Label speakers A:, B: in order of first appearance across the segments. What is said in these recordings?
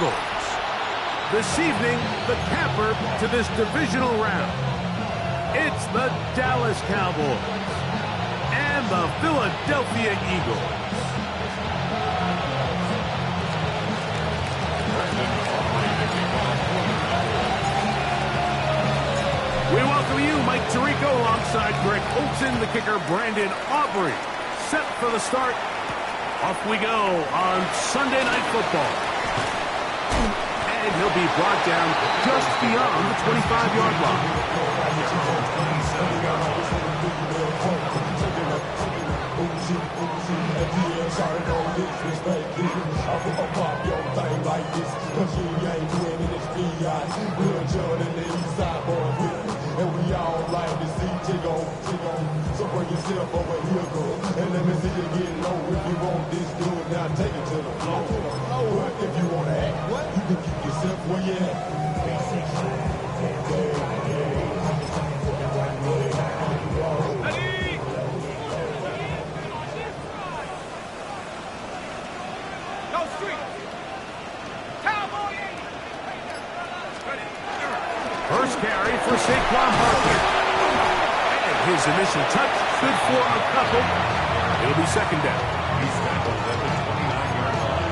A: Eagles. This evening, the camper to this divisional round. It's the Dallas Cowboys and the Philadelphia Eagles. We welcome you, Mike Tirico, alongside Greg Olsen, the kicker, Brandon Aubrey. Set for the start. Off we go on Sunday Night Football. And he'll be brought down just beyond the 25-yard line.
B: And we all like to see Chigo. So bring yourself over here, girl. And let me see you get low. If you want this, do it now. Take it to the floor. But if you want to act, you can keep yourself where you at.
C: Go street. Cowboy.
A: First carry for Saquon Barkley. And his initial touch, good for a couple. It'll be second down.
D: He's tackled at the 29-yard line.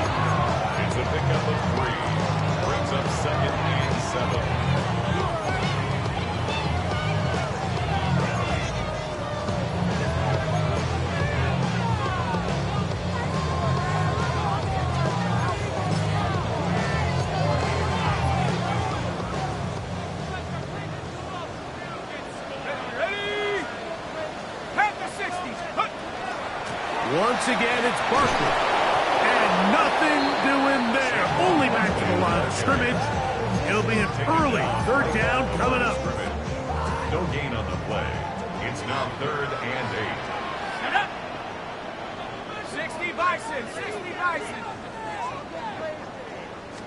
D: It's a pickup of 3. Brings up second and 7.
A: Once again, it's Barkley. And nothing doing there. Only back to the line of scrimmage. It'll be an early third down coming up.
D: No gain on the play. It's now 3rd and 8.
C: 60 Bison. 60 Bison.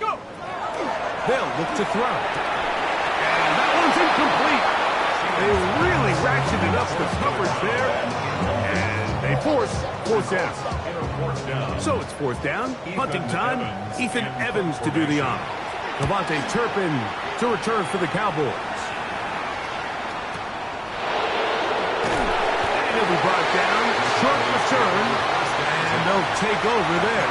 C: Go.
A: They'll look to throw. And that one's incomplete. They really ratcheted up the coverage there. And they force fourth down. So it's fourth down. Punting time. Ethan Evans to do the honor. Devontae Turpin to return for the Cowboys. And he'll be brought down. Short return. And they'll take over there.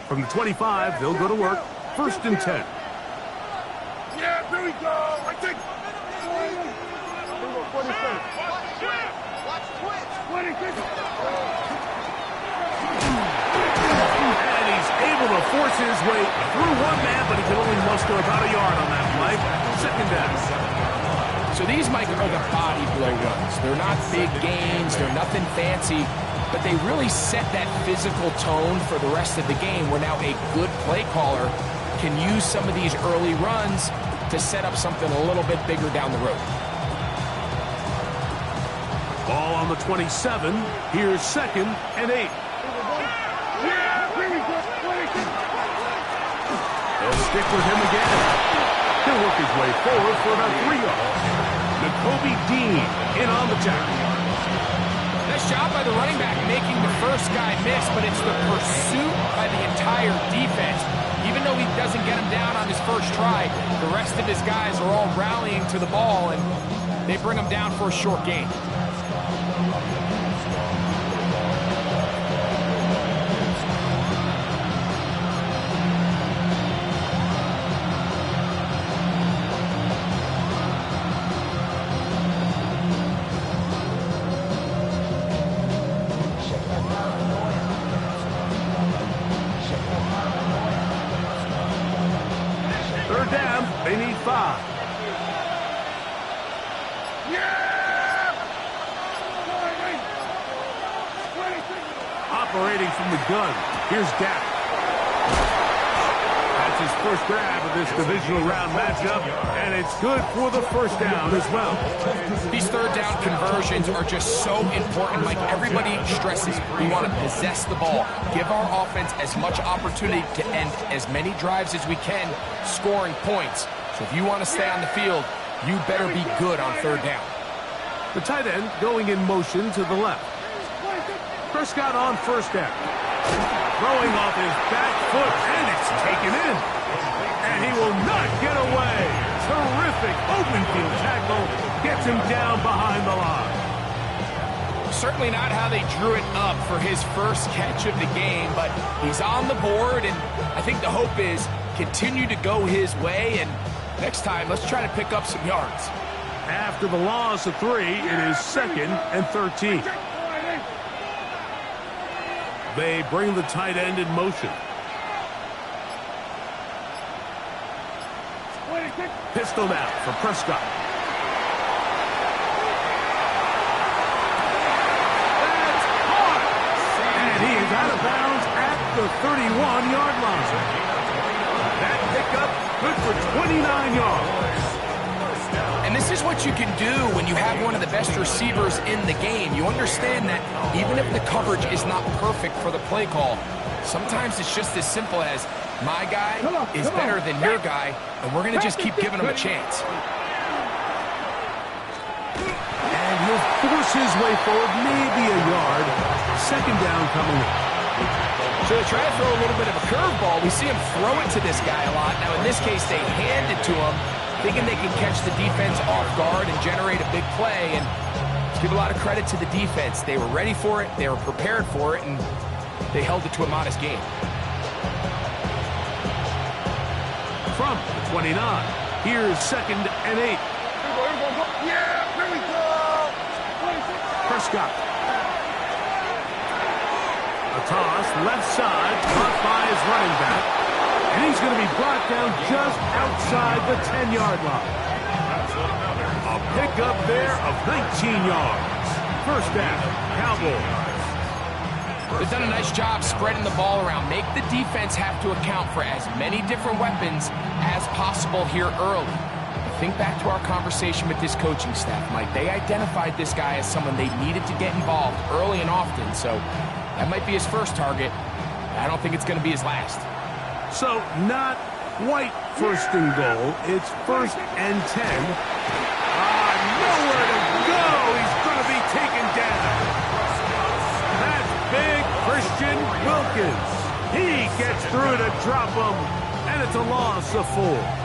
A: From the 25, they'll go to work. 1st and 10.
C: Yeah, here we go. I think.
A: And he's able to force his way through one man, but he can only muster about a yard on that play. 2nd down.
E: So these, Mike, are the body blow runs. They're not big gains. They're nothing fancy. But they really set that physical tone for the rest of the game where now a good play caller can use some of these early runs to set up something a little bit bigger down the road.
A: Ball on the 27. Here's 2nd and 8. They'll stick with him again. He'll work his way forward for about 3 yards. Nakobe Dean in on the tackle.
E: Nice job by the running back making the first guy miss, but it's the pursuit by the entire defense. Even though he doesn't get him down on his first try, the rest of his guys are all rallying to the ball, and they bring him down for a short gain.
A: operating from the gun. Here's Dak. That's his first grab of this divisional round matchup, and it's good for the first down as well.
E: These third down conversions are just so important. Like everybody stresses, we want to possess the ball, give our offense as much opportunity to end as many drives as we can, scoring points. So if you want to stay on the field, you better be good on third down.
A: The tight end going in motion to the left. Prescott on first down. Throwing off his back foot, and it's taken in. And he will not get away. Terrific open field tackle. Gets him down behind the line.
E: Certainly not how they drew it up for his first catch of the game, but he's on the board, and I think the hope is continue to go his way, and next time, let's try to pick up some yards.
A: After the loss of 3, it is 2nd and 13. They bring the tight end in motion. Pistol out for Prescott. That's hard. And he is out of bounds at the 31-yard line. That pickup good for 29 yards.
E: And this is what you can do when you have one of the best receivers in the game. You understand that even if the coverage is not perfect for the play call, sometimes it's just as simple as my guy is better than your guy, and we're going to just keep giving him a chance.
A: And he'll force his way forward, maybe a yard. Second down coming up.
E: So they try to throw a little bit of a curveball. We see him throw it to this guy a lot. Now, in this case, they hand it to him, thinking they can catch the defense off guard and generate a big play. And let's give a lot of credit to the defense. They were ready for it, they were prepared for it, and they held it to a modest gain.
A: From the 29, here's 2nd and 8.
C: Yeah, here we go.
A: Prescott. A toss, left side, caught by his running back. And he's going to be brought down just outside the 10-yard line. A pickup there of 19 yards. First down, Cowboys.
E: They've done a nice job spreading the ball around. Make the defense have to account for as many different weapons as possible here early. Think back to our conversation with this coaching staff, Mike. They identified this guy as someone they needed to get involved early and often, so that might be his first target. I don't think it's going to be his last.
A: So not quite first and goal. It's 1st and 10. Nowhere to go. He's going to be taken down. That's big Christian Wilkins. He gets through to drop him, and it's a loss of 4.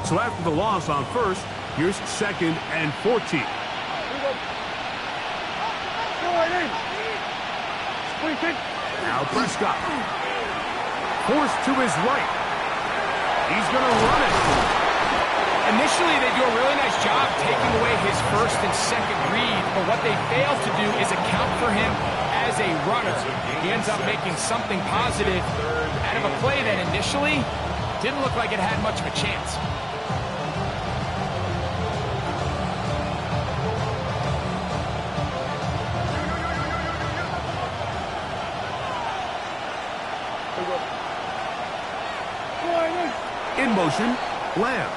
A: So after the loss on first, here's 2nd and 14. Now Prescott. Forced to his right. He's going to run it.
E: Initially, they do a really nice job taking away his first and second read, but what they fail to do is account for him as a runner. He ends up making something positive out of a play that initially didn't look like it had much of a chance.
A: In motion, Lamb.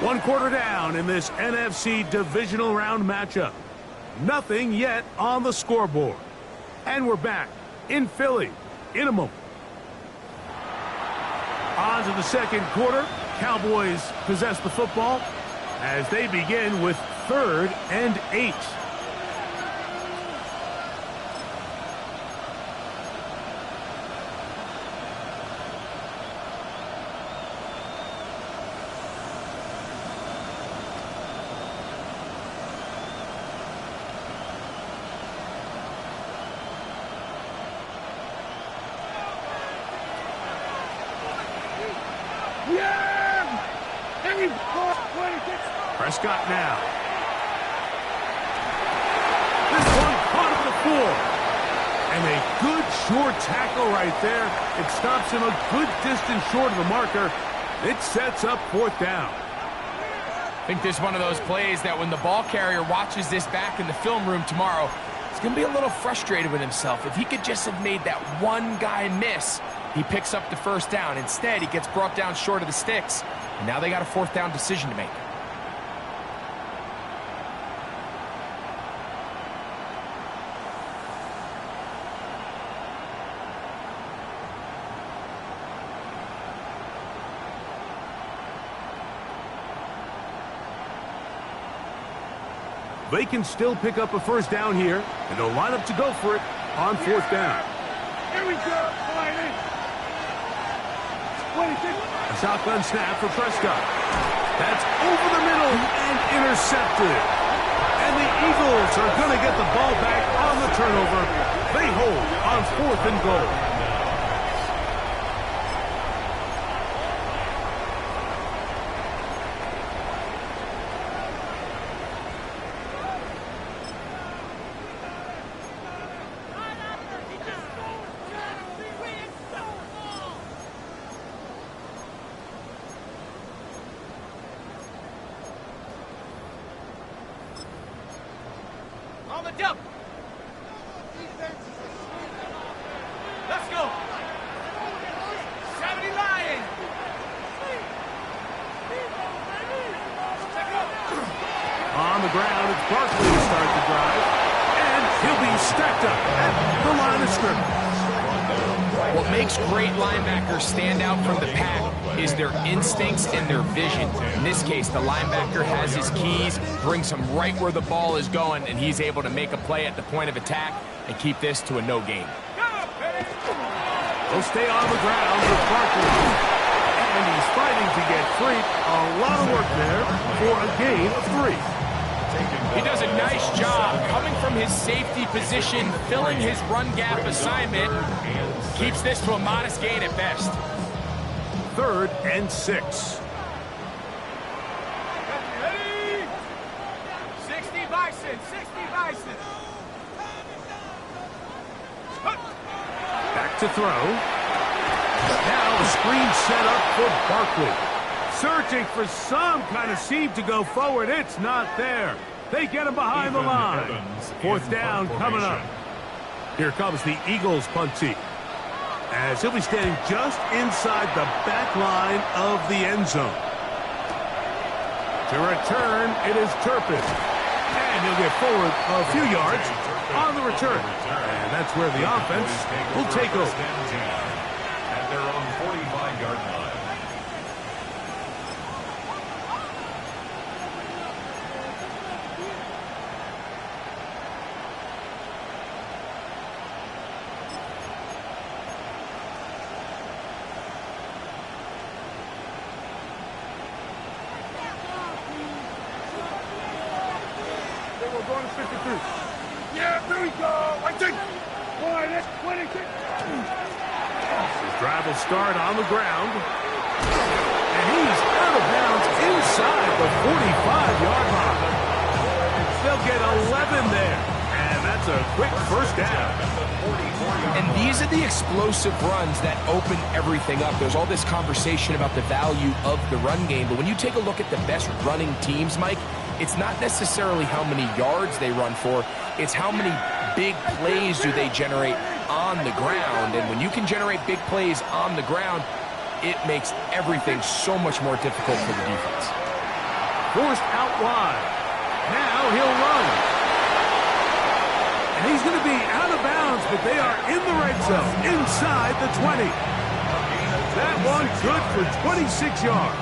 A: 1 quarter down in this NFC divisional round matchup. Nothing yet on the scoreboard. And we're back in Philly in a moment. On to the second quarter. Cowboys possess the football as they begin with 3rd and 8. Prescott now. This one caught at the 4. And a good short tackle right there. It stops him a good distance short of the marker. It sets up 4th down.
E: I think this is one of those plays that when the ball carrier watches this back in the film room tomorrow, he's going to be a little frustrated with himself. If he could just have made that one guy miss, he picks up the 1st down. Instead, he gets brought down short of the sticks. And now they got a 4th down decision to make.
A: They can still pick up a 1st down here, and they'll line up to go for it on 4th down.
C: Here we go, Friday.
A: A shotgun snap for Prescott. That's over the middle and intercepted. And the Eagles are going to get the ball back on the turnover. They hold on 4th and goal.
E: On the double. Let's go. 70 Lions.
A: On the ground, it's Barkley to start the drive. And he'll be stacked up at the line of scrimmage.
E: What makes great linebackers stand out from the pack is their instincts and their vision. In this case, the linebacker has his keys, brings him right where the ball is going, and he's able to make a play at the point of attack and keep this to a no gain.
A: They'll stay on the ground with Barkley. And he's fighting to get free. A lot of work there for a gain of 3.
E: He does a nice job coming from his safety position, filling his run gap assignment. Keeps this to a modest gain at best.
A: 3rd and 6.
E: 60 Bison, 60 Bison.
A: Back to throw. Now a screen set up for Barkley. Searching for some kind of seam to go forward. It's not there. They get him behind the line. 4th down coming up. Here comes the Eagles punt team, as he'll be standing just inside the back line of the end zone. To return, it is Turpin. And he'll get forward a few yards on the return. And that's where the offense will take over.
D: At their own 45-yard line.
C: We're going to 53. Yeah, there we go. I think. Boy, that's 26.
A: His drive will start on the ground. And he's out of bounds inside the 45-yard line. They'll get 11 there. And that's a quick 1st down.
E: And these are the explosive runs that open everything up. There's all this conversation about the value of the run game, but when you take a look at the best running teams, Mike, it's not necessarily how many yards they run for, it's how many big plays do they generate on the ground. And when you can generate big plays on the ground, it makes everything so much more difficult for the defense.
A: Forced out wide. Now he'll run. And he's going to be out of bounds, but they are in the red zone, inside the 20. That one good for 26 yards.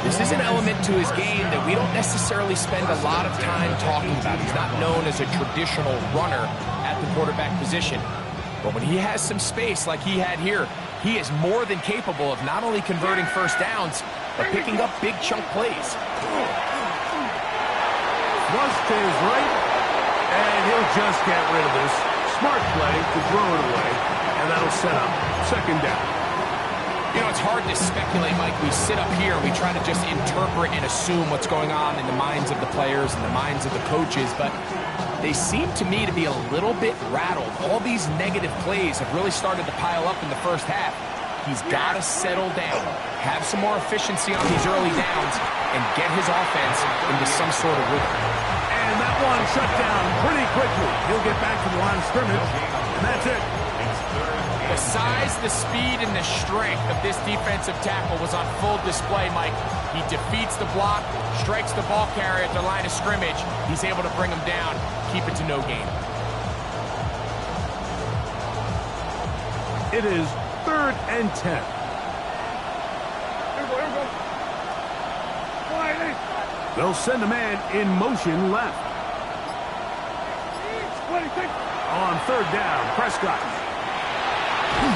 E: This is an element to his game that we don't necessarily spend a lot of time talking about. He's not known as a traditional runner at the quarterback position. But when he has some space like he had here, he is more than capable of not only converting 1st downs, but picking up big chunk plays.
A: Thrust to his right, and he'll just get rid of this. Smart play to throw it away, and that'll set up 2nd down.
E: You know, it's hard to speculate, Mike. We sit up here and we try to just interpret and assume what's going on in the minds of the players and the minds of the coaches, but they seem to me to be a little bit rattled. All these negative plays have really started to pile up in the first half. He's got to settle down, have some more efficiency on these early downs, and get his offense into some sort of rhythm.
A: And that one shut down pretty quickly. He'll get back to the line of scrimmage, and that's it.
E: The size, the speed, and the strength of this defensive tackle was on full display, Mike. He defeats the block, strikes the ball carrier at the line of scrimmage. He's able to bring him down, keep it to no gain.
A: It is 3rd and 10.
C: Here we go. Wide.
A: They'll send a man in motion left.
C: 26.
A: On 3rd down, Prescott. And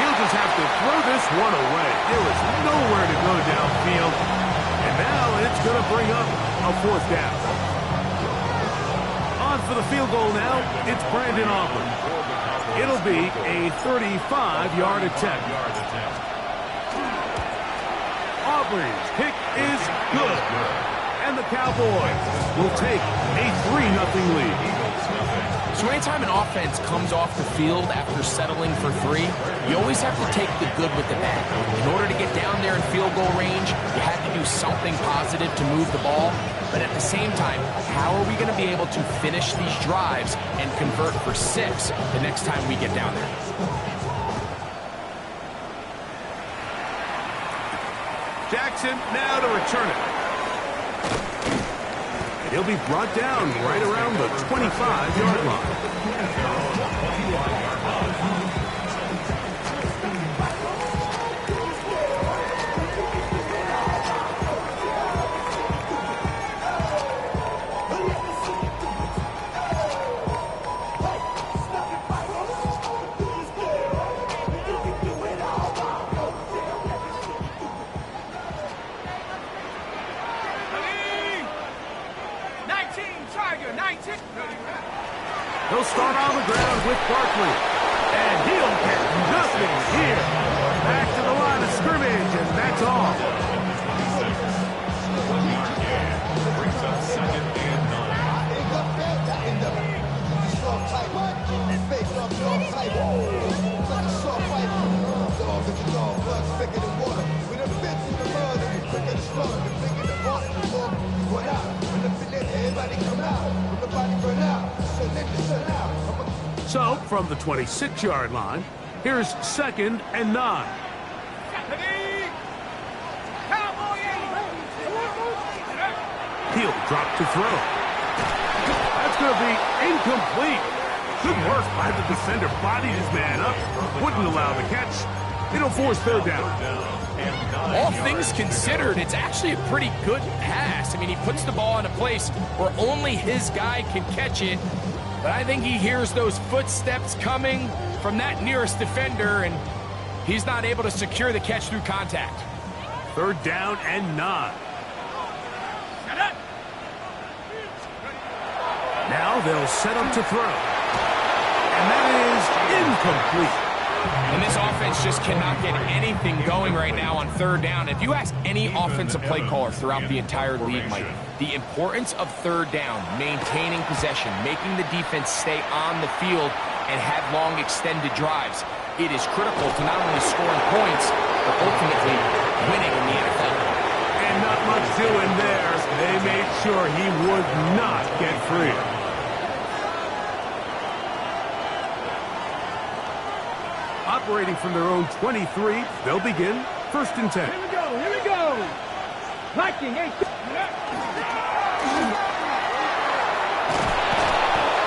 A: he'll just have to throw this one away. There was nowhere to go downfield. And now it's going to bring up a 4th down. On for the field goal now, it's Brandon Aubrey. It'll be a 35-yard attempt. Aubrey's kick is good. And the Cowboys will take a 3-0 lead.
E: So anytime an offense comes off the field after settling for 3, you always have to take the good with the bad. In order to get down there in field goal range, you have to do something positive to move the ball. But at the same time, how are we going to be able to finish these drives and convert for 6 the next time we get down there?
A: Jackson now to return it. And he'll be brought down right around the 25-yard line. He'll start on the ground with Barkley. And he'll get nothing here. Back to the line of scrimmage, and that's all.
D: Brings up 2nd and
B: 9.
A: So, from the 26-yard line, here's 2nd and 9. He'll drop to throw. That's going to be incomplete. Good work by the defender. Bodied his man up. Wouldn't allow the catch. It'll force 3rd down.
E: All things considered, it's actually a pretty good pass. I mean, he puts the ball in a place where only his guy can catch it. But I think he hears those footsteps coming from that nearest defender, and he's not able to secure the catch through contact.
A: 3rd down and 9. Now they'll set up to throw. And that is incomplete.
E: And this offense just cannot get anything going right now on 3rd down. If you ask any offensive play caller throughout the entire league, Mike, the importance of 3rd down, maintaining possession, making the defense stay on the field and have long extended drives, it is critical to not only scoring points, but ultimately winning in the NFL.
A: And not much doing there. They made sure he would not get free. Operating from their own 23, they'll begin 1st and 10.
C: Here we go. Here we go. Liking, hey.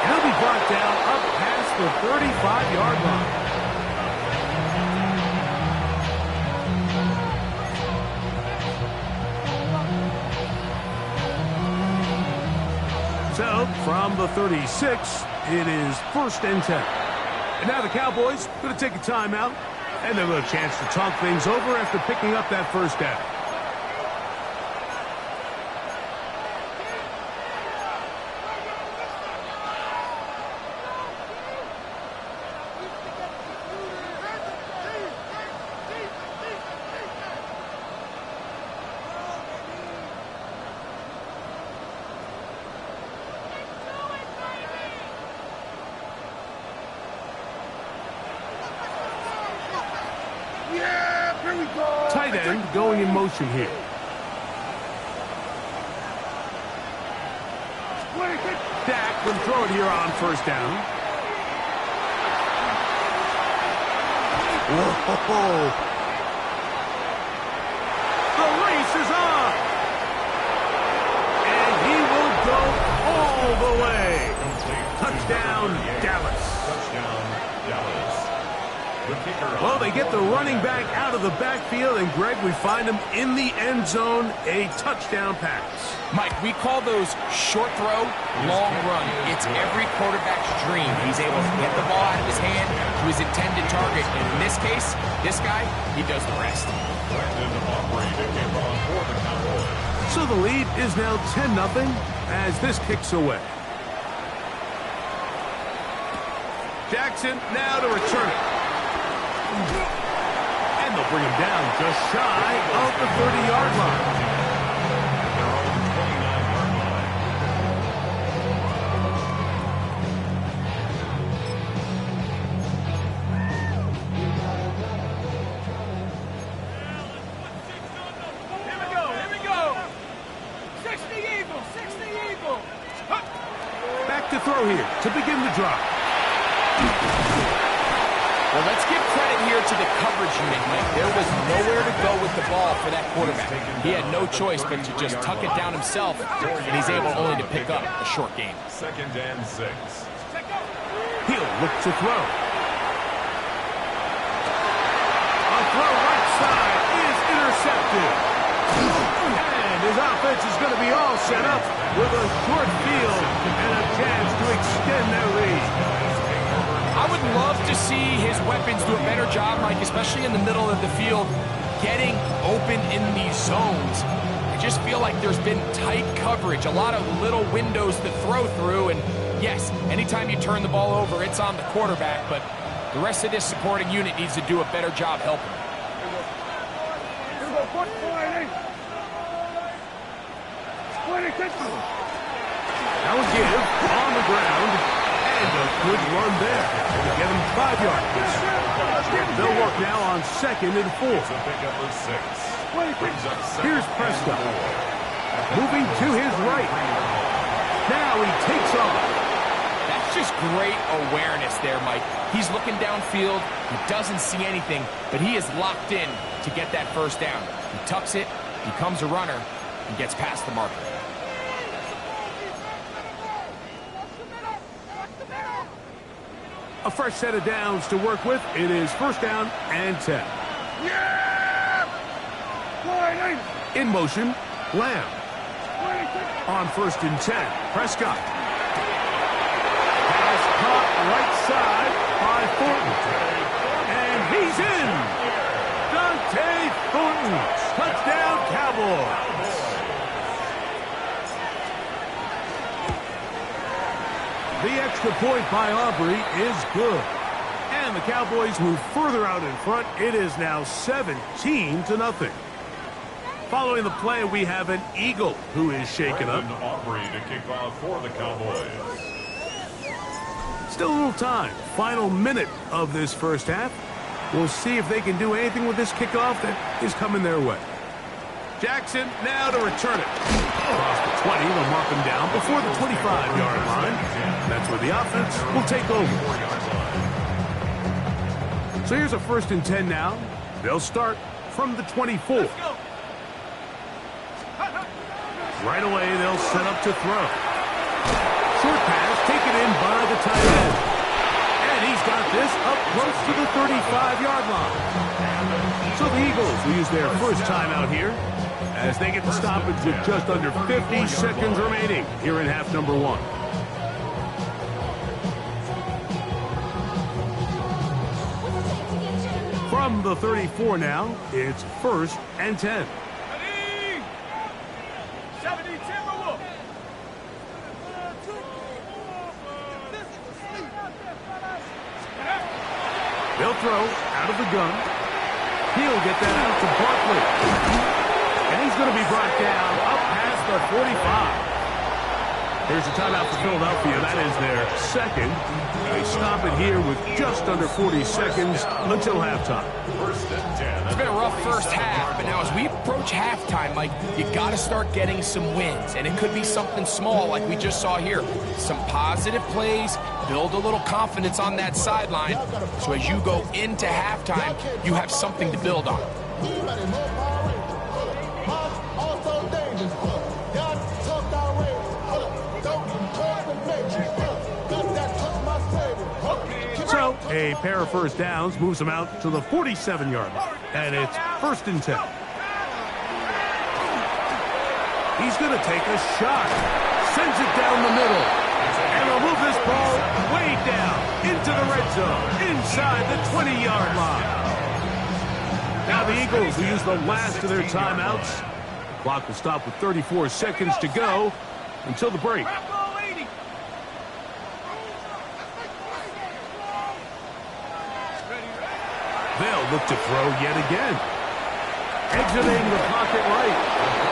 A: He'll be brought down up past the 35-yard line. So, from the 36, it is 1st and 10. And now the Cowboys going to take a timeout, and they'll have a chance to talk things over after picking up that 1st down. end going in motion here. Dak will throw it here on first down. Whoa. The race is on. And he will go all the way. Touchdown, Dallas.
D: Touchdown, Dallas. The kicker.
A: Well, they get the running back out of the backfield, and Greg, we find him in the end zone, a touchdown pass.
E: Mike, we call those short throw, long run. It's every quarterback's dream. He's able to get the ball out of his hand to his intended target. And in this case, this guy, he does the rest.
D: Brandon Aubrey to kick off for the Cowboys.
A: So the lead is now 10-0 as this kicks away. Jackson now to return it. And they'll bring him down just shy of the 30-yard line. To throw here to begin the drive.
E: Well, let's give credit here to the coverage unit, Mike. There was nowhere to go with the ball for that quarterback. He had no choice but to just tuck it down himself, and he's able only to pick up a short gain.
D: 2nd and 6.
A: He'll look to throw. A throw right side is intercepted. And his offense is going to be all set up with a short field and a chance to extend their lead.
E: I would love to see his weapons do a better job, Mike, especially in the middle of the field, getting open in these zones. I just feel like there's been tight coverage, a lot of little windows to throw through, and yes, anytime you turn the ball over, it's on the quarterback, but the rest of this supporting unit needs to do a better job helping.
A: Now a give on the ground, and a good run there to get him 5 yards. They'll work now on 2nd and 4.
D: It's a pickup of 6.
A: Here's Prescott, moving to his right. Now he takes off.
E: That's just great awareness there, Mike. He's looking downfield, he doesn't see anything, but he is locked in to get that first down. He tucks it, becomes a runner, and gets past the marker.
A: A fresh set of downs to work with. It is 1st down and 10. In motion, Lamb. On 1st and 10, Prescott. Pass caught right side by Thornton. And he's in. Dante Thornton. Touchdown, Cowboys. The extra point by Aubrey is good. And the Cowboys move further out in front. It is now 17-0. Following the play, we have an Eagle who is shaken up.
D: Brandon Aubrey to kick off for the Cowboys.
A: Still a little time. Final minute of this first half. We'll see if they can do anything with this kickoff that is coming their way. Jackson now to return it. Across the 20, they'll mark him down before the 25-yard line. That's where the offense will take over. So here's a 1st and 10 now. They'll start from the 24. Right away, they'll set up to throw. Short pass taken in by the tight end. And he's got this up close to the 35-yard line. So the Eagles will use their first timeout here as they get the stoppage with just under 50 seconds remaining here in half number 1. From the 34 now, it's 1st and 10. They'll throw out of the gun. He'll get that out to Barkley. And he's going to be brought down up past the 45. Here's a timeout for Philadelphia. That is their second. They stop it here with just under 40 seconds until halftime.
E: It's been a rough first half, but now as we approach halftime, Mike, you got to start getting some wins. And it could be something small like we just saw here. Some positive plays, build a little confidence on that sideline. So as you go into halftime, you have something to build on.
A: So, a pair of first downs moves them out to the 47-yard line. And it's 1st and 10. He's going to take a shot. Sends it down the middle. And will move this ball way down into the red zone, inside the 20-yard line. Now the Eagles will use the last of their timeouts. The clock will stop with 34 seconds to go until the break. They'll look to throw yet again. Exiting the pocket right.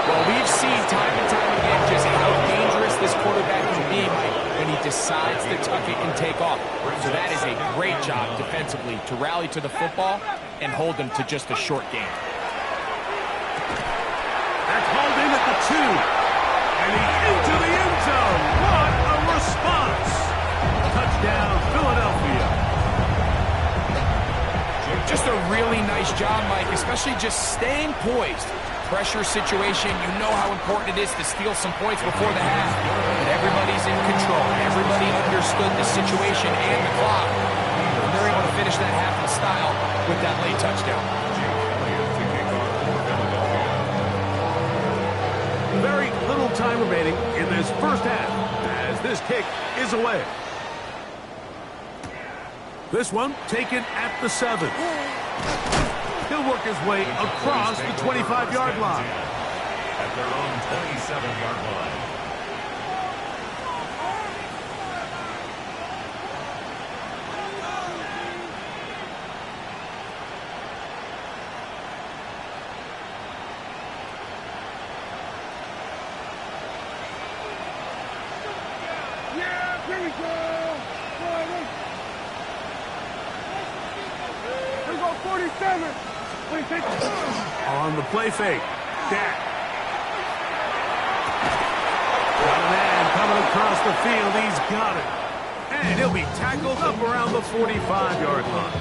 E: Well, we've seen time and time again just how dangerous this quarterback can be, Mike, when he decides to tuck it and take off. So that is a great job defensively to rally to the football and hold them to just a short game.
A: That's hauled in at the 2. And he's into the end zone. What a response. Touchdown, Philadelphia.
E: Just a really nice job, Mike, especially just staying poised. Pressure situation, you know how important it is to steal some points before the half. But everybody's in control. Everybody understood the situation and the clock. And they're able to finish that half in style with that late touchdown.
A: Very little time remaining in this first half as this kick is away. This one taken at the 7. He'll work his way across the 25-yard line.
D: At their own 27-yard line.
C: Yeah, here we go. Here we go, 47.
A: On the play fake, Dak. Got a man coming across the field. He's got it. And he'll be tackled up around the 45-yard line.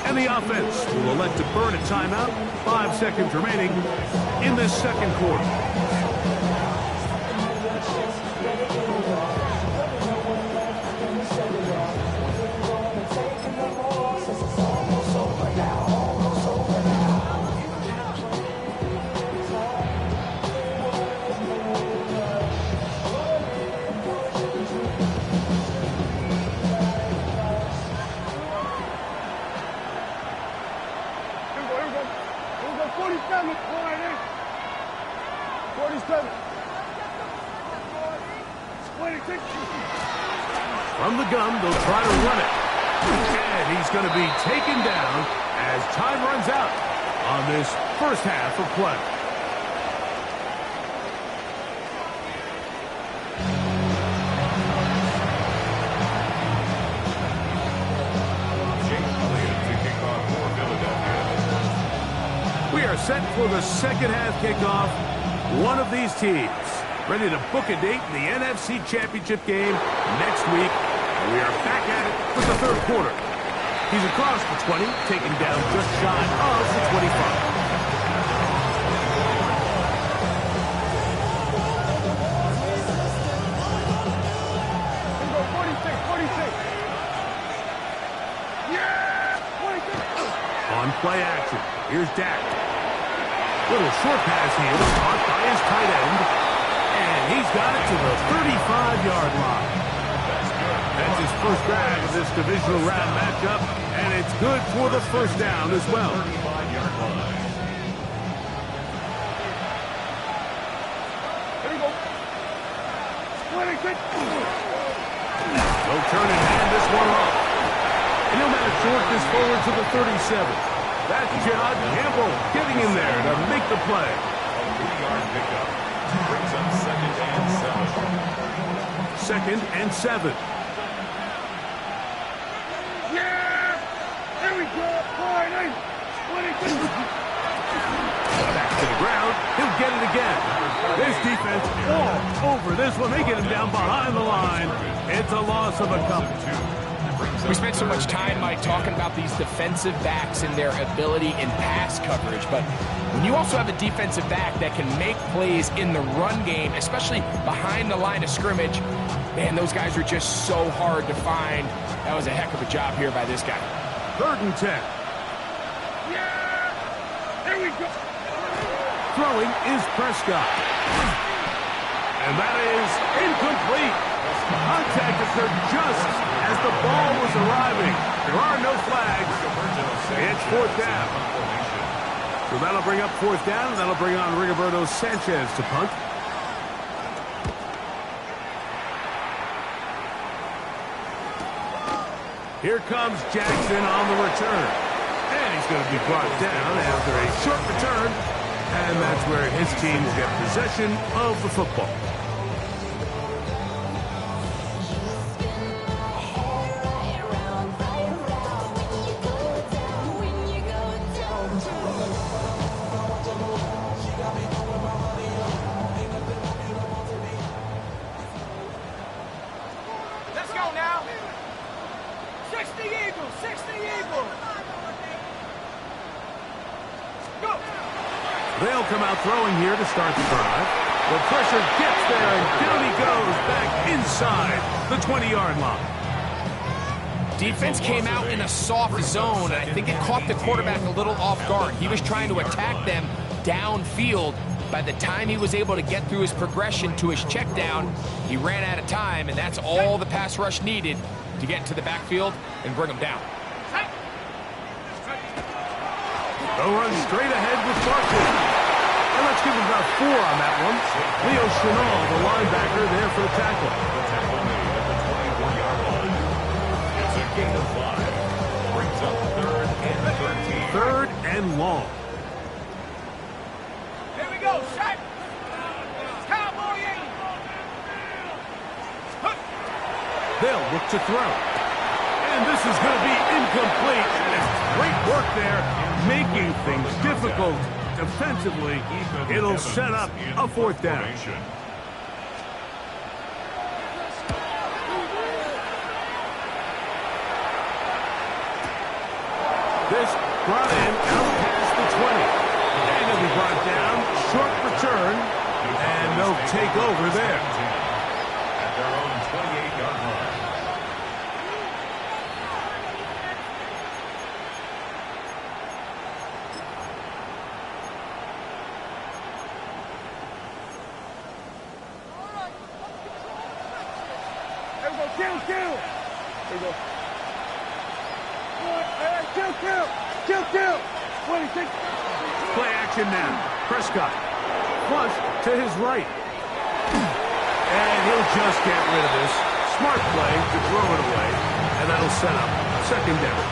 A: And the offense will elect to burn a timeout. 5 seconds remaining in this second quarter. From the gun, they'll try to run it. And he's going to be taken down as time runs out on this first half of play. We are set for the second half kickoff. One of these teams ready to book a date in the NFC Championship game next week. And we are back at it with the third quarter. He's across the 20, taken down just shy of the 25. On play action, here's Dak. Little short pass here, caught by his tight end. And he's got it to the 35-yard line. That's his first grab of this divisional round matchup, and it's good for the first down as well.
D: 35-yard line.
C: Here we go.
A: They'll turn and hand this one off. And he'll manage to work this forward to the 37. That's John Campbell getting in there to make the play.
D: A 3-yard pickup brings up 2nd and 7.
A: 2nd and 7.
C: Yeah! There we go! Fine, 22.
A: Back to the ground. He'll get it again. This defense all over this one. They get him down behind the line. It's a loss of a couple.
E: We spent so much time, Mike, talking about these defensive backs and their ability in pass coverage, but when you also have a defensive back that can make plays in the run game, especially behind the line of scrimmage, man, those guys are just so hard to find. That was a heck of a job here by this guy.
A: 3rd and 10.
C: Yeah! There we go!
A: Throwing is Prescott. And that is incomplete. Contact occurred just as the ball was arriving. There are no flags. It's 4th down. So that'll bring up 4th down, and that'll bring on Rigoberto Sanchez to punt. Here comes Jackson on the return. And he's going to be brought down after a short return. And that's where his team will get possession of the football.
C: Let's go now! 60 Eagles! 60 Eagles! Go!
A: They'll come out throwing here to start the drive. The pressure gets there, and down he goes back inside the 20-yard line.
E: Defense came out in a soft zone, and I think it caught the quarterback a little off guard. He was trying to attack them downfield. By the time he was able to get through his progression to his check down, he ran out of time, and that's all the pass rush needed to get into the backfield and bring him down.
A: They'll run straight ahead with Barkley. And let's give him about 4 on that one. Leo Chenal, the linebacker, there for the tackle.
D: Tackle made at the 24-yard line. It's a gain of 5. Brings up 3rd and 13.
A: 3rd and long.
C: Here we go, set! Cowboy 80!
A: They'll look to throw. And this is going to be incomplete. And great work there, making things difficult defensively. It'll set up a 4th down. This brought in out past the 20. And it'll be brought down, short return, and they'll take over there.
D: At their own 28-yard line.
C: There we go, kill! There we go. Kill! 26.
A: Play action now. Prescott. Flush to his right. And he'll just get rid of this. Smart play to throw it away. And that'll set up 2nd down.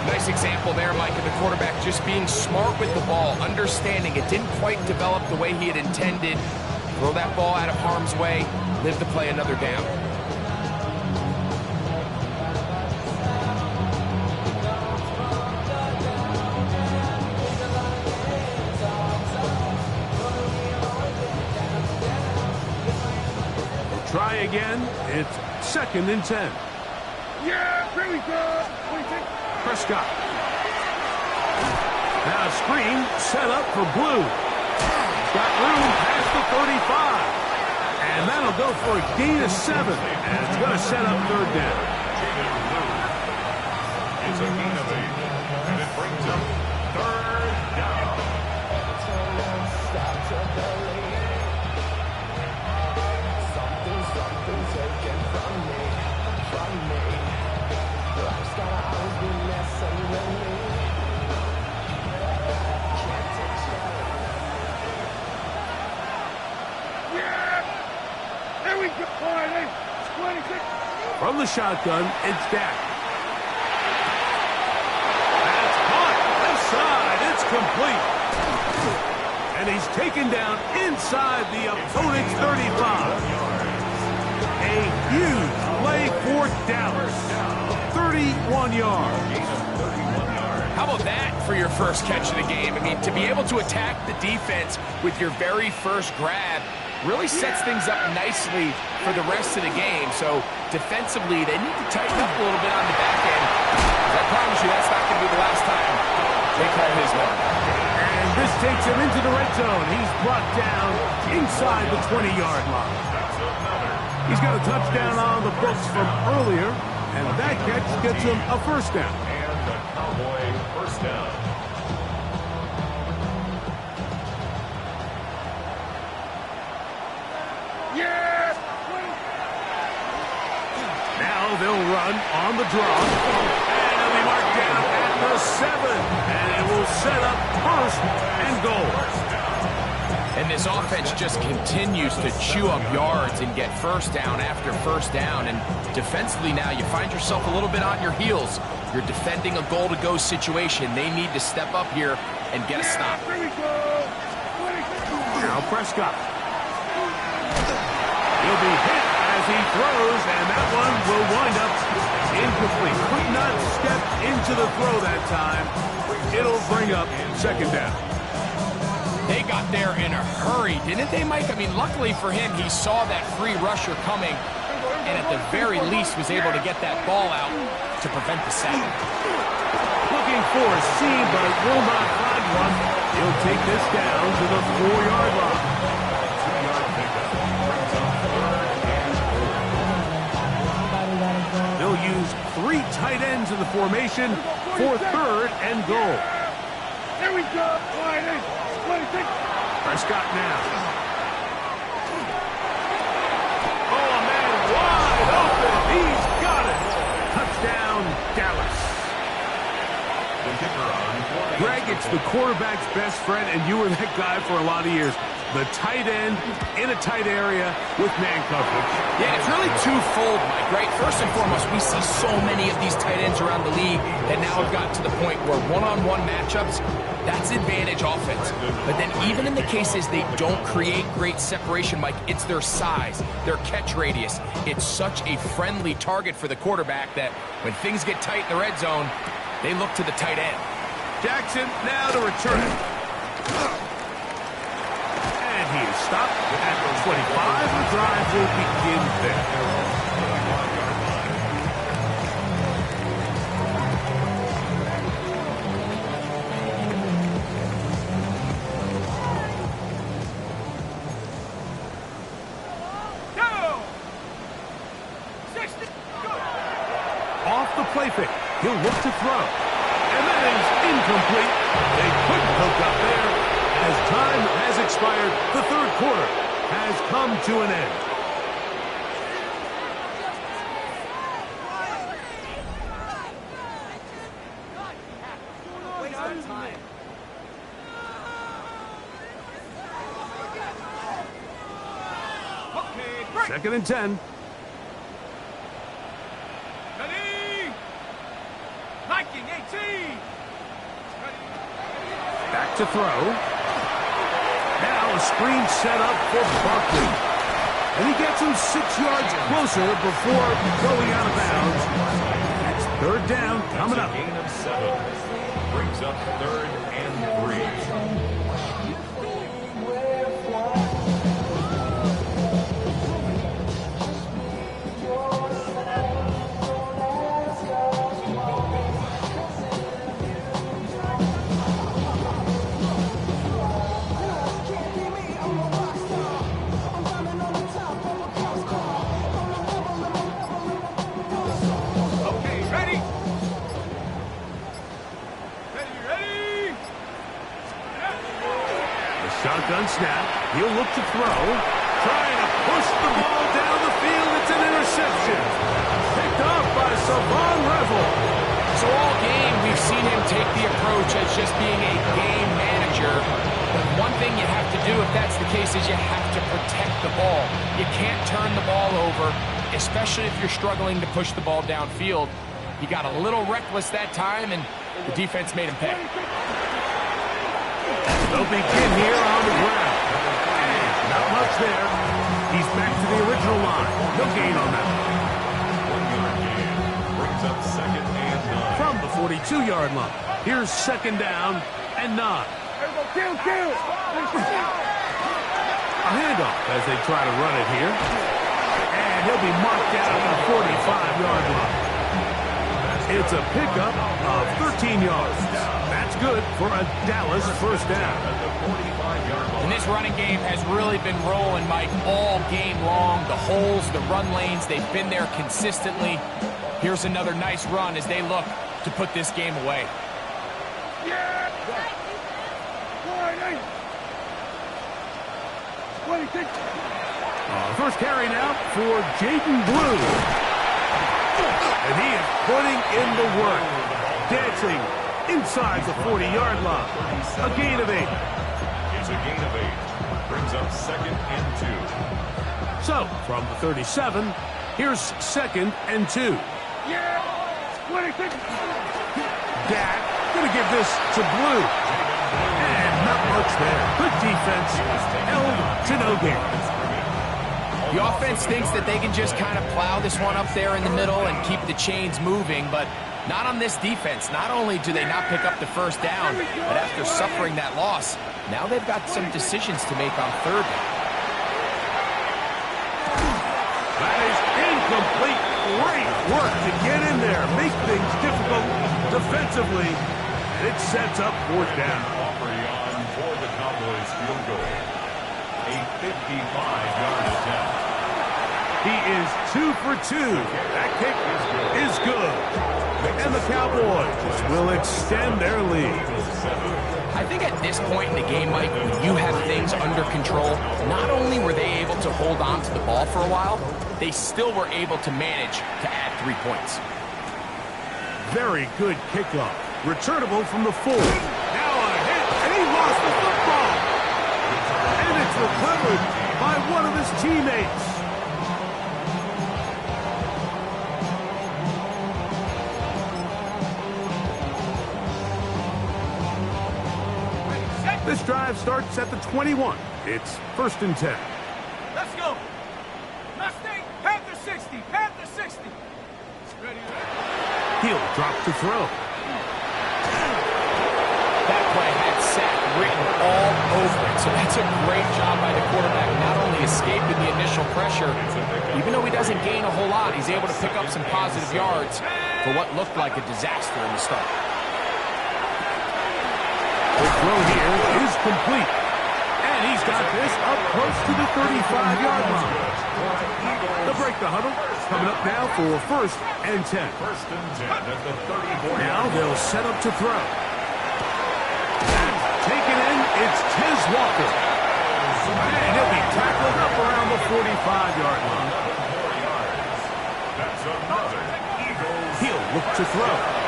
E: Nice example there, Mike, of the quarterback just being smart with the ball, understanding it didn't quite develop the way he had intended. Throw that ball out of harm's way, live to play another down.
A: Try again. It's 2nd and 10.
C: Yeah, here we go. 26.
A: Prescott. Now a screen set up for Blue. Got room past the 35. And that'll go for a gain of 7. And it's going to set up 3rd down.
D: It's a gain of 8. And it brings up 3rd down.
A: From the shotgun, it's Dak. That's caught. Left side. It's complete. And he's taken down inside the opponent's 35. Huge play for Dallas. 31 yards.
E: How about that for your first catch of the game? I mean, to be able to attack the defense with your very first grab really sets things up nicely for the rest of the game. So defensively, they need to tighten up a little bit on the back end. I promise you that's not going to be the last time they call his number.
A: And this takes him into the red zone. He's brought down inside the 20-yard line. He's got a touchdown on the books from earlier, and that catch gets him a first down.
D: And the Cowboy first down.
A: Now they'll run on the draw, and he'll be marked down at the 7, and it will set up first and goal.
E: And this offense just continues to chew up yards and get first down after first down. And defensively now, you find yourself a little bit on your heels. You're defending a goal-to-go situation. They need to step up here and get a stop.
A: Now Prescott. He'll be hit as he throws, and that one will wind up incomplete. Could not step into the throw that time. It'll bring up second down.
E: They got there in a hurry, didn't they, Mike? I mean, luckily for him, he saw that free rusher coming, and at the very least was able to get that ball out to prevent the sack.
A: Looking for a seam, but will not find one. He'll take this down to the 4-yard line.
D: 2-yard pickup. Brings up third and goal.
A: They'll use 3 tight ends in the formation for third and goal.
C: Here we go.
A: Prescott now. Oh, a man wide open. He's got it. Touchdown, Dallas.
D: The kicker on play.
A: Greg, it's the quarterback's best friend, and you were that guy for a lot of years. The tight end in a tight area with man coverage.
E: Yeah, it's really twofold, Mike, right? First and foremost, we see so many of these tight ends around the league that now have gotten to the point where one-on-one matchups, that's advantage offense. But then even in the cases they don't create great separation, Mike, it's their size, their catch radius. It's such a friendly target for the quarterback that when things get tight in the red zone, they look to the tight end.
A: Jackson now to return it. And he is stopped at the 25. The drive will begin there. Off the play fake. He'll look to throw. And that is incomplete. They couldn't hook up there. As time has expired, the third quarter has come to an end. Second and 10. Back to throw. Now a screen set up for Barkley. And he gets him 6 yards closer before going out of bounds. That's third down coming up.
D: Gain of 7. Brings up third and 3.
A: Shotgun snap. He'll look to throw. Trying to push the ball down the field. It's an interception. Picked up by Savon Revel.
E: So all game, we've seen him take the approach as just being a game manager. But one thing you have to do if that's the case is you have to protect the ball. You can't turn the ball over, especially if you're struggling to push the ball downfield. He got a little reckless that time, and the defense made him pay.
A: They'll begin here on the ground. And not much there. He's back to the original line. No gain on that.
D: 1-yard gain brings up second and 9.
A: From the 42-yard line. Here's second down and 9.
C: Kill, kill.
A: A handoff as they try to run it here. And he'll be marked down at the 45-yard line. It's a pickup of 13 yards. That's good for a Dallas first down.
E: And this running game has really been rolling, Mike, all game long. The holes, the run lanes, they've been there consistently. Here's another nice run as they look to put this game away.
C: Yeah.
A: First carry now for Jaden Blue. And he is putting in the work. Dancing inside the 40-yard line. A gain of 8.
D: It's a gain of 8. Brings up second and 2.
A: So, from the 37, here's second and 2.
C: Yeah.
A: Dak going to give this to Blue. And not much there. Good defense. Held to no gain.
E: The offense thinks that they can just kind of plow this one up there in the middle and keep the chains moving, but not on this defense. Not only do they not pick up the first down, but after suffering that loss, now they've got some decisions to make on third down.
A: That is incomplete. Great work to get in there, make things difficult defensively, and it sets up fourth down.
D: Aubrey on for the Cowboys field goal. A 55-yard attempt.
A: He is 2 for 2. That kick is good. And the Cowboys will extend their lead.
E: I think at this point in the game, Mike, when you have things under control, not only were they able to hold on to the ball for a while, they still were able to manage to add 3 points.
A: Very good kickoff. Returnable from the 4. Now on a hit, and he lost the football. And it's recovered by one of his teammates. This drive starts at the 21. It's first and 10.
C: Let's go. Mustang, Panther 60, Panther 60. Ready.
A: He'll drop to throw.
E: That play had sack written all over it, so that's a great job by the quarterback, not only escaping the initial pressure, even though he doesn't gain a whole lot, he's able to pick up some positive yards for what looked like a disaster in the start.
A: The throw here is complete. And he's got this up close to the 35-yard line. They'll break the huddle. Coming up now for first and 10.
D: First and 10 at the 34.
A: Now they'll set up to throw. Taken in, it's Tez Walker. And he'll be tackled up around the 45-yard line.
D: That's another Eagles.
A: He'll look to throw.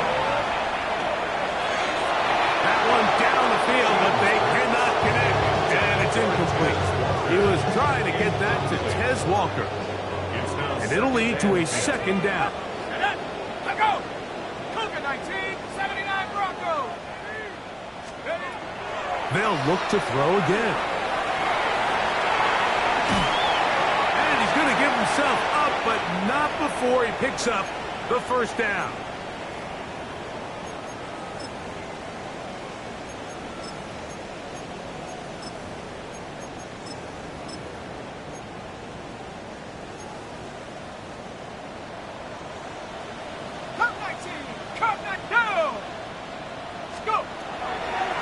A: That one down the field, but they cannot connect. And it's incomplete. He was trying to get that to Tez Walker. And it'll lead to a second down.
C: Let go. Cougar 19, 79 Broncos. Ready.
A: They'll look to throw again. And he's going to give himself up, but not before he picks up the first down.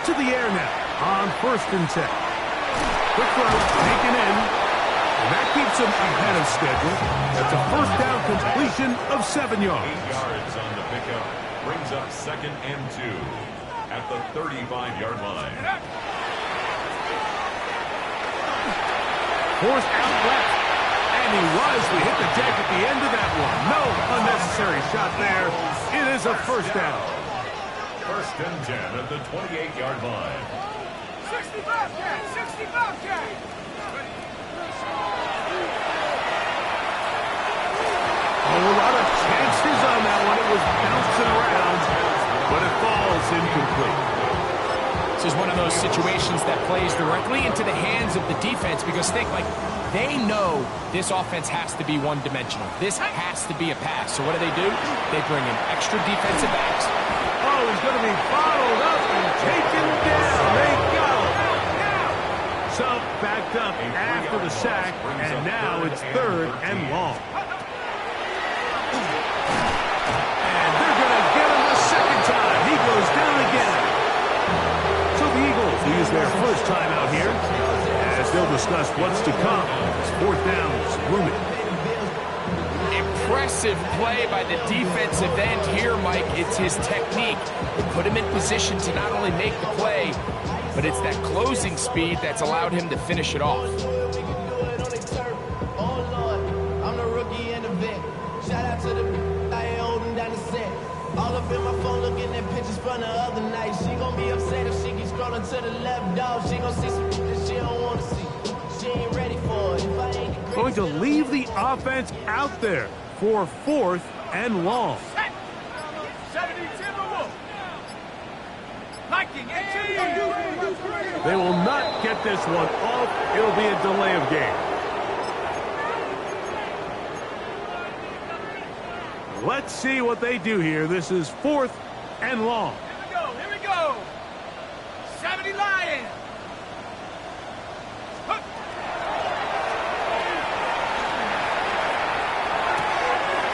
A: To the air now on first and 10. Quick throw taken in. And that keeps him ahead of schedule. That's a first down completion of 7 yards.
D: 8 yards on the pickup. Brings up second and 2 at the 35-yard line.
A: Forced out left. And he wisely hit the deck at the end of that one. No unnecessary shot there. It is a first down.
D: First and 10 at the 28-yard line.
C: 60 Bobcat, 60 Bobcat.
A: A lot of chances on that one. It was bouncing around, but it falls incomplete.
E: This is one of those situations that plays the directly into the hands of the defense because think, like, they know this offense has to be one-dimensional. This has to be a pass. So what do? They bring in extra defensive backs.
A: Oh, he's going to be bottled up and taken down. They got him. So backed up after the sack, and now it's 3rd and long. And they're going to get him the second time. He goes down again. So the Eagles use their first time out here as they'll discuss what's to come. It's 4th down, looming.
E: Impressive play by the defensive end here, Mike. It's his technique. It put him in position to not only make the play, but it's that closing speed that's allowed him to finish it off.
F: I'm the rookie and the vet. Shout out to the I ain't holding down the set. All up in my phone looking at pictures from the other night. She gon' be upset if she keeps scrolling to the left, dog. She gon' see some that she don't wanna see. She ain't ready for it. If I ain't the
A: Going to leave the offense out there for 4th and long.
C: 70 Timberwolves. Liking it.
A: They will not get this one off. It'll be a delay of game. Let's see what they do here. This is 4th and long.
C: Here we go. 70 Lions.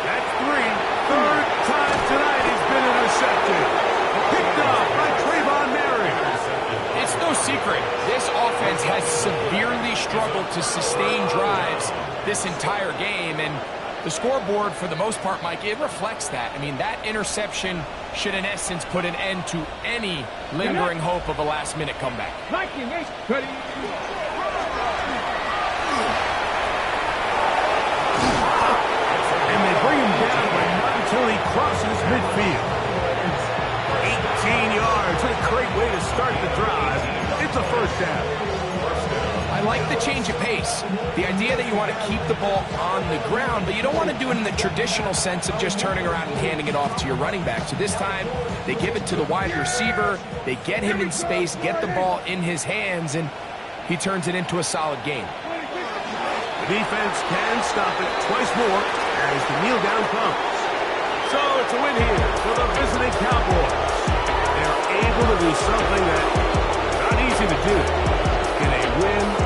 A: That's 3. 3rd time tonight he's been intercepted. Picked up by Trayvon Marry.
E: It's no secret. This offense has severely struggled to sustain drives this entire game, and the scoreboard, for the most part, Mike, it reflects that. I mean, that interception should, in essence, put an end to any lingering hope of a last-minute comeback.
C: Liking it. Ready.
A: And they bring him down, but not until he crosses midfield. 18 yards. What a great way to start the drive. It's a 1st down.
E: I like the change of pace. The idea that you want to keep the ball on the ground, but you don't want to do it in the traditional sense of just turning around and handing it off to your running back. So this time, they give it to the wide receiver, they get him in space, get the ball in his hands, and he turns it into a solid game.
A: The defense can stop it twice more as the kneel down comes. So it's a win here for the visiting Cowboys. They're able to do something that's not easy to do in a win